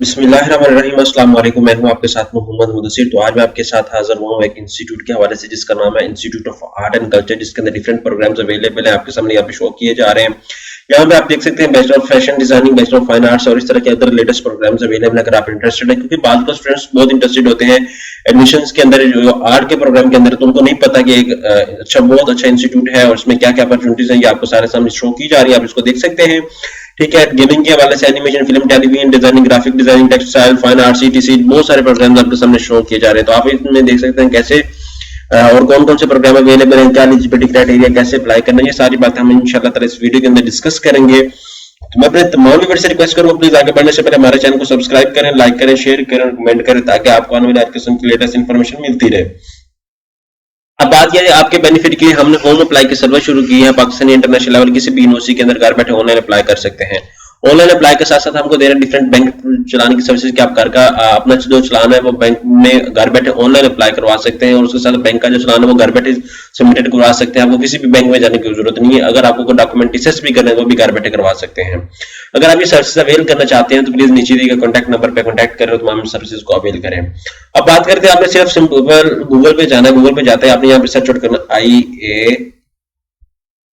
बिस्मिल्लाहिर्रहमानिर्रहीम। अस्सलाम वालेकुम। मैं हूं आपके साथ मोहम्मद मुदस्सिर। तो आज मैं आपके साथ हाजिर हुआ हूं एक इंस्टीट्यूट के हवाले से जिसका नाम है institute of art and culture, जिसके अंदर डिफरेंट प्रोग्राम्स अवेलेबल हैं। आपके सामने यहाँ पे शो किए जा रहे हैं। यहाँ पे आप देख सकते हैं bachelor of fashion designing, bachelor of fine arts और इस तरह के अदर लेटेस्ट प्रोग्राम्स अवेलेबल हैं अगर आप इंटरेस्टेड हैं, क्योंकि बाद का स्टूडेंट्स बहुत इंटरेस्टेड होते हैं एडमिशंस के अंदर, जो आर्ट के प्रोग्राम के अंदर। तो उनको नहीं पता कि एक बहुत अच्छा इंस्टीट्यूट है और इसमें क्या क्या अपॉर्चुनिटीज है, ये आपको सारे सामने शो की जा रही है, आप इसको देख सकते हैं। ठीक है, गेमिंग के हवाले से animation, film, television designing, graphic designing, textile, fine arts, etc, बहुत सारे प्रोग्राम्स आपके सामने शो किए जा रहे हैं। तो आप इसमें देख सकते हैं कैसे और कौन कौन से प्रोग्राम अवेलेबल हैं, क्या एलिजिबिलिटी क्राइटेरिया, कैसे अप्लाई करना है, ये सारी बातें हम इंशाल्लाह ताला इस वीडियो के अंदर डिस्कस करेंगे। तो मैं अपने तमाम व्यूअर्स से रिक्वेस्ट करूंगा, प्लीज आगे बढ़ने से पहले हमारे चैनल को सब्सक्राइब करें, लाइक करें, शेयर करें, कमेंट करें, ताकि आपको आने वाले हर किस्म की लेटेस्ट इन्फॉर्मेशन मिलती रहे। अब बात यह है आपके बेनिफिट के लिए हमने होम अप्लाई की सर्विस शुरू की है। पाकिस्तानी इंटरनेशनल लेवल किसी भी यूनिवर्सिटी के अंदर घर बैठे ऑनलाइन अप्लाई कर सकते हैं। ऑनलाइन अप्लाई के साथ साथ हमको दे रहे हैं डिफरेंट बैंक चलाने की सर्विसेज कि आप घर का अपना जो चलाना है वो बैंक में घर बैठे ऑनलाइन अप्लाई करवा सकते हैं, और उसके साथ बैंक का जो चलाना है वो घर बैठे सबमिटेड करवा सकते हैं। आपको किसी भी बैंक में जाने की जरूरत नहीं है। अगर आपको कोई डॉक्यूमेंटेशन भी करना है वो भी घर बैठे करवा सकते हैं। अगर आप ये सर्विस अवेल करना चाहते हैं तो प्लीज नीचे दिए गए कॉन्टैक्ट नंबर पर कॉन्टैक्ट करें और तमाम सर्विसेज को अवेल करें। अब बात करते हैं, आपने सिर्फ सिंपल गूगल पे जाना है। गूगल पे जाते हैं आपने यहाँ पे सर्च आउट करना IA,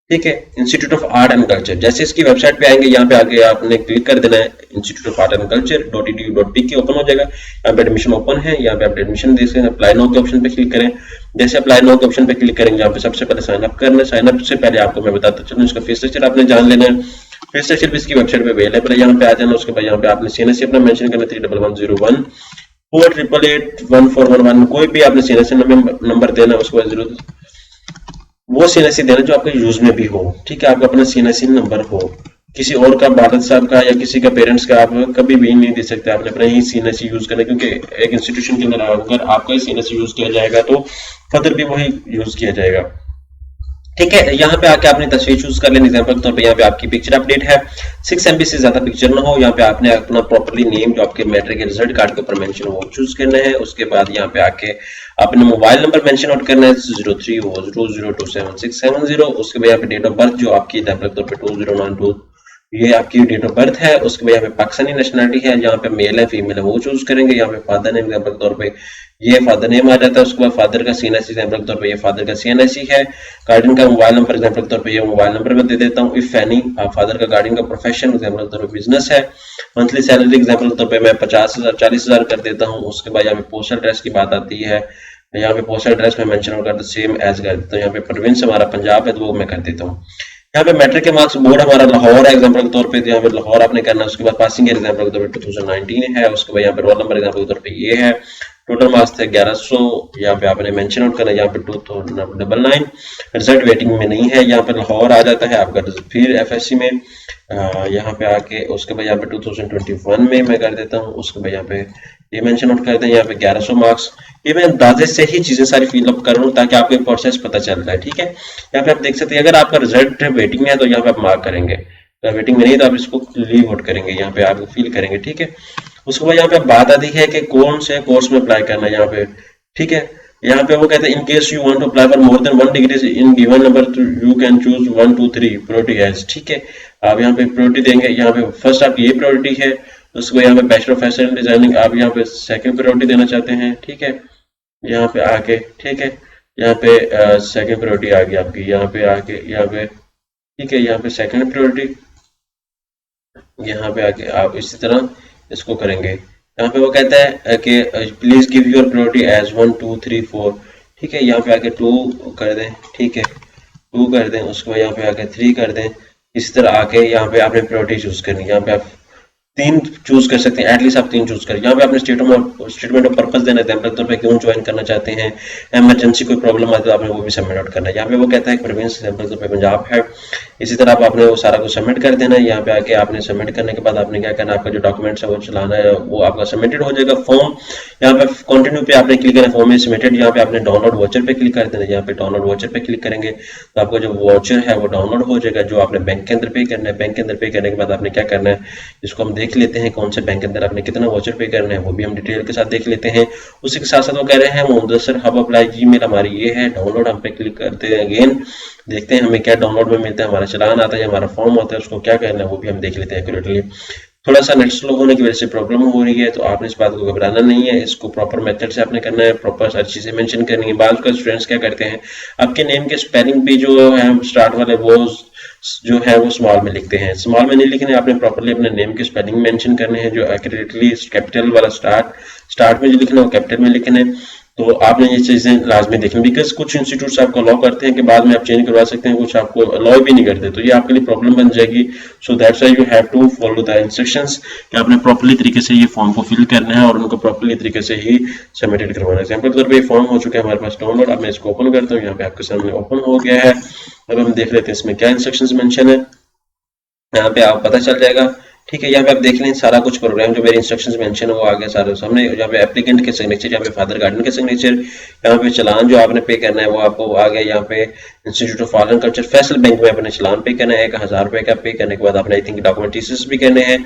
ठीक है, institute of art and culture. जैसे इसकी वेबसाइट पे आएंगे, यहाँ पे आगे आपने क्लिक कर देना है institute of art and culture .edu.pk open हो जाएगा। यहाँ पे एडमिशन ओपन है, यहाँ पे आप एडमिशन दे सकते हैं। अप्लाई नाउ के ऑप्शन पे क्लिक करें। जैसे अप्लाई नाउ के ऑप्शन पे क्लिक करेंगे, यहाँ पे सबसे पहले साइन अप करना है। साइन अप से पहले आपको मैं बताता चलूँ, इसका फीस स्ट्रक्चर आपने जान लेना है। फीस स्ट्रक्चर भी इसकी वेबसाइट पे अवेलेबल है। यहाँ पे आ जाना, उसके बाद यहाँ पे आपने CNSE अपना मेंशन करना 31101 4881411। कोई भी आपने CNSE नंबर देना, उसके बाद जरूर वो CNSE देना जो आपके यूज में भी हो। ठीक है, आपका अपना CNSE नंबर हो। किसी और का, भारत साहब का या किसी का पेरेंट्स का आप कभी भी नहीं दे सकते। आपने अपना ही CNSE यूज करना, क्योंकि एक इंस्टीट्यूशन के अंदर अगर आपका ही CNSE यूज किया जाएगा तो फर्दर भी वही यूज किया जाएगा। ठीक है, यहाँ पे आके आपने तस्वीर चूज कर लेनी। एग्जांपल के तौर पे यहाँ पे आपकी पिक्चर अपडेट है, 6 MB से ज्यादा पिक्चर ना हो। यहाँ पे आपने अपना प्रॉपर्ली नेम जो आपके मैट्रिक के रिजल्ट कार्ड के ऊपर मेंशन हो वो चूज करना है। उसके बाद यहाँ पे आके आपने मोबाइल नंबर मेंशन आउट करना है 0300276770। उसके बाद यहाँ पे डेट ऑफ बर्थ जो आपकी एग्जांपल के तौर पे 2092 ये आपकी डेट ऑफ बर्थ है। उसके बाद यहाँ पे पाकिस्तानी नेशनलिटी है, यहाँ पे मेल है फीमेल है वो चूज करेंगे। यहाँ पे फादर नेम एग्जांपल के तौर पे ये फादर नेम आ जाता है। उसके बाद फादर का CNSE एग्जांपल के तौर पे ये फादर का CNSE है। गार्डियन का मोबाइल नंबर एग्जांपल के तौर पे ये मोबाइल नंबर मैं दे देता हूँ। इफ एनी, फादर का गार्डियन का प्रोफेशन एग्जांपल के तौर पे बिजनेस है। मंथली सैलरी एग्जांपल के तौर पे मैं 50,000 40,000 कर देता हूँ। उसके बाद यहाँ पे पोस्टल एड्रेस की बात आती है। यहाँ पे पोस्टल एड्रेस में मेंशन कर सेम एज कर देता हूँ। यहाँ पे प्रोविंस हमारा पंजाब है तो वो मैं कर देता हूँ। यहाँ पे मैट्रिक के मार्क्स बोर्ड हमारा लाहौर है एग्जांपल के तौर पे, तो यहाँ पे लाहौर आपने करना है। उसके बाद पासिंग ईयर एग्जांपल के तौर पे 2019 है। उसके बाद यहाँ पे रोल नंबर एग्जांपल के तौर पे ये है। टोटल मार्क्स थे 1100। यहाँ पे आपने मेंशन आउट करना है। यहाँ पे 2099 रिजल्ट वेटिंग में नहीं है। यहाँ पे लाहौर आ जाता है आपका। फिर FSC में यहाँ पे आके उसके बाद यहाँ पे 2021 में मैं कर देता हूँ। उसके बाद यहाँ पे ये मेंशन आउट करते हैं। यहाँ पे 1100 मार्क्स। ये मैं अंदाजे से ही चीजें सारी फिलअप कर रहा हूँ ताकि आपको प्रोसेस पता चल रहा है। ठीक है, यहाँ पे आप देख सकते हैं अगर आपका रिजल्ट वेटिंग में है तो यहाँ पे आप मार्क करेंगे, अगर वेटिंग में नहीं तो आप इसको लीव आउट करेंगे, यहाँ पे आप फिल करेंगे। ठीक है, उसके बाद यहाँ पे बात आती है कि कौन से कोर्स में अप्लाई करना है यहाँ पे। ठीक है, यहाँ पे वो कहते हैं in case you want to apply for more than 1 degree in given number you can choose 1 2 3 priority as. ठीक है, आप यहाँ पे प्रायोरिटी देंगे। यहाँ पे फर्स्ट आपकी ये प्रायोरिटी है। उसको यहाँ पे बैचलर ऑफ फैशन डिजाइनिंग आप यहाँ पे सेकंड प्रायोरिटी देना चाहते हैं। ठीक है, यहाँ पे आके ठीक है, यहाँ पे सेकंड प्रायोरिटी आ गई आपकी। यहाँ पे आके यहाँ पे ठीक है, यहाँ पे सेकंड प्रायोरिटी, यहाँ पे आके आप इसी तरह इसको करेंगे। यहाँ पे वो कहता है कि please give your priority as 1 2 3 4। ठीक है, यहाँ पे आके 2 कर दें। ठीक है, 2 कर दें। उसके बाद यहाँ पे आके 3 कर दें। इसी तरह आके यहाँ पे आपने प्रायोरिटी चूज करनी है। यहाँ पे आप 3 चूज कर सकते हैं, एटलीस्ट आप 3 चूज करें। यहाँ पे आपने स्टेटमेंट ऑफ पर्पस देना है, एग्जांपल के तौर पे क्यों ज्वाइन करना चाहते हैं, इमरजेंसी कोई प्रॉब्लम आती है तो आपने वो भी सबमिट आउट करना है। यहाँ पे वो कहता है प्रोविंस एग्जांपल के तौर पे पंजाब है। इसी तरह आपने वो सारा कुछ सबमिट कर देना है। यहाँ पे आके आपने सबमिट करने के बाद आपने क्या करना है, आपका जो डॉक्यूमेंट्स है वो चलाना है, वो आपका सबमिटेड हो जाएगा। फॉर्म यहाँ पे कंटिन्यू पे आपने क्लिक करना है, फॉर्म इज सबमिटेड। यहाँ पे आपने डाउनलोड वाउचर पे क्लिक कर देना है। यहाँ पे डाउनलोड वाउचर पे क्लिक करेंगे तो आपका जो वाउचर है वो डाउनलोड हो जाएगा, जो आपने बैंक के अंदर पे करना है। बैंक के अंदर पे करने के बाद आपने क्या करना है, इसको हम देख लेते हैं कौन से बैंक के अंदर आपने कितना वाउचर पे करना है, वो भी हम डिटेल के साथ देख लेते हैं। उसी के साथ साथ वो कह रहे हैं मुदस्सिर हब अप्लाई जीमेल हमारी ये है। डाउनलोड हम पे क्लिक करते हैं, अगेन देखते हैं हमें क्या डाउनलोड में मिलता है, हमारा चलान आता है, हमारा फॉर्म होता है, उसको क्या करना है वो भी हम देख लेते हैं एक्यूरेटली। थोड़ा सा नेट स्लो होने की वजह से प्रॉब्लम हो रही है, तो आपने इस बात को घबराना नहीं है। इसको प्रॉपर मेथड से आपने करना है, प्रॉपर हर चीज़ें मेंशन करनी है। बाद का स्टूडेंट्स क्या करते हैं, आपके नेम के स्पेलिंग भी जो है स्टार्ट वाले वो जो है वो स्मॉल में लिखते हैं। स्मॉल में नहीं लिखने, आपने प्रॉपरली अपने नेम के स्पेलिंग मेंशन करने हैं, जो एक्यूरेटली कैपिटल वाला स्टार्ट में जो लिखना है वो कैपिटल में लिखना है। तो आपने ये चीजें लाजमी देखनी, बिकॉज कुछ इंस्टीट्यूट्स आपको अलाउ करते हैं कि बाद में आप चेंज करवा सकते हैं, कुछ आपको अलाउ भी नहीं करते, तो ये आपके लिए प्रॉब्लम बन जाएगी। So that's why you have to follow the instructions कि आपने प्रॉपरली तरीके से ये फॉर्म को फिल करना है और उनको प्रॉपरली तरीके से ही सबमिटेड करवाना है। एग्जाम्पल के तौर पर ये फॉर्म हो चुका है हमारे पास डाउनलोड। अब मैं इसको ओपन करता हूँ, यहाँ पे आपके सामने ओपन हो गया है। अब हम देख लेते हैं इसमें क्या इंस्ट्रक्शंस मेंशन है, यहाँ पे आप पता चल जाएगा। ठीक है, यहाँ पे आप देख लें सारा कुछ प्रोग्राम जो मेरे इंस्ट्रक्शंस मेंशन है वो आ गया सारा सामने। यहाँ पे एप्लीकेंट के सिग्नेचर, यहाँ पे फादर गार्डन के सिग्नेचर, यहाँ पे चलान जो आपने पे करना है वो आपको आ गया। यहाँ पे institute of foreign culture Faisal bank में आपने चलान पे करना है 1000 रुपए का। पे करने के बाद आपने आई थिंक डॉक्यूमेंट टीसीएस भी करने हैं,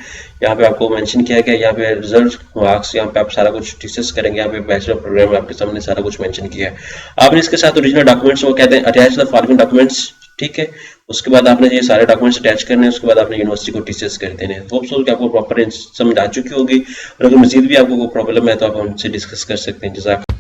यहाँ पे आपको मेंशन किया गया। यहाँ पे रिजल्ट मार्क्स, यहाँ पे आप सारा कुछ टीसीएस करेंगे। यहाँ पे बैचलर प्रोग्राम आपके सामने सारा कुछ मेंशन किया है। आपने इसके साथ ओरिजिनल डॉक्यूमेंट्स वो कहते हैं अटैच द फॉलोइंग डॉक्यूमेंट्स। ठीक है, उसके बाद आपने ये सारे डॉक्यूमेंट्स अटैच करने हैं, उसके बाद आपने यूनिवर्सिटी को टीसीएस कर देने हैं। होप सो कि आपको प्रॉपर समझ आ चुकी होगी, और अगर मजीद भी आपको कोई प्रॉब्लम है तो आप हमसे डिस्कस कर सकते हैं। जज़ाक